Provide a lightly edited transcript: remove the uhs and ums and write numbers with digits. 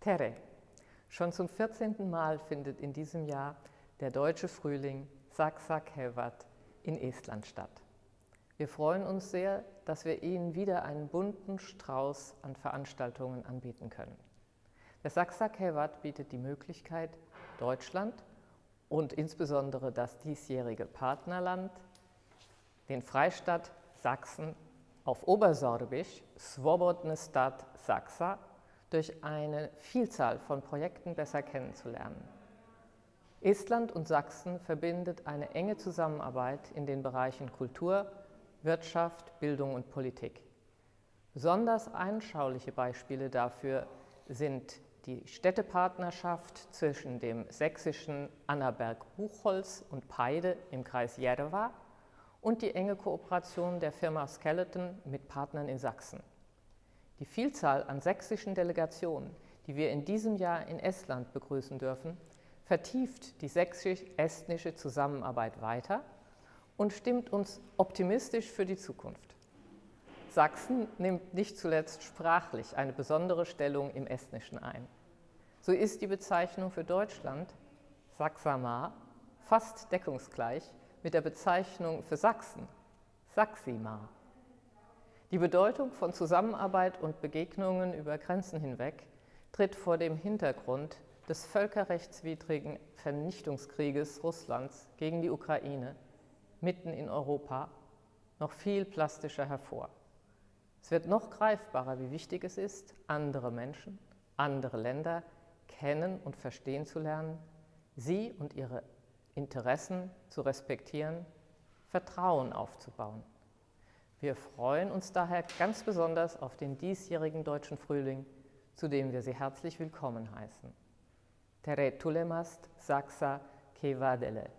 Tere. Schon zum 14. Mal findet in diesem Jahr der Deutsche Frühling Saksa-Kevat in Estland statt. Wir freuen uns sehr, dass wir Ihnen wieder einen bunten Strauß an Veranstaltungen anbieten können. Der Saksa-Kevat bietet die Möglichkeit, Deutschland und insbesondere das diesjährige Partnerland, den Freistaat Sachsen auf Obersorbisch, Swobodny Stat Saksa, durch eine Vielzahl von Projekten besser kennenzulernen. Estland und Sachsen verbindet eine enge Zusammenarbeit in den Bereichen Kultur, Wirtschaft, Bildung und Politik. Besonders anschauliche Beispiele dafür sind die Städtepartnerschaft zwischen dem sächsischen Annaberg-Buchholz und Peide im Kreis Järva und die enge Kooperation der Firma Skeleton mit Partnern in Sachsen. Die Vielzahl an sächsischen Delegationen, die wir in diesem Jahr in Estland begrüßen dürfen, vertieft die sächsisch-estnische Zusammenarbeit weiter und stimmt uns optimistisch für die Zukunft. Sachsen nimmt nicht zuletzt sprachlich eine besondere Stellung im Estnischen ein. So ist die Bezeichnung für Deutschland, Saksamaa, fast deckungsgleich mit der Bezeichnung für Sachsen, Saximaa. Die Bedeutung von Zusammenarbeit und Begegnungen über Grenzen hinweg tritt vor dem Hintergrund des völkerrechtswidrigen Vernichtungskrieges Russlands gegen die Ukraine mitten in Europa noch viel plastischer hervor. Es wird noch greifbarer, wie wichtig es ist, andere Menschen, andere Länder kennen und verstehen zu lernen, sie und ihre Interessen zu respektieren, Vertrauen aufzubauen. Wir freuen uns daher ganz besonders auf den diesjährigen Deutschen Frühling, zu dem wir Sie herzlich willkommen heißen. Tere tulemast Saksa Kevadele.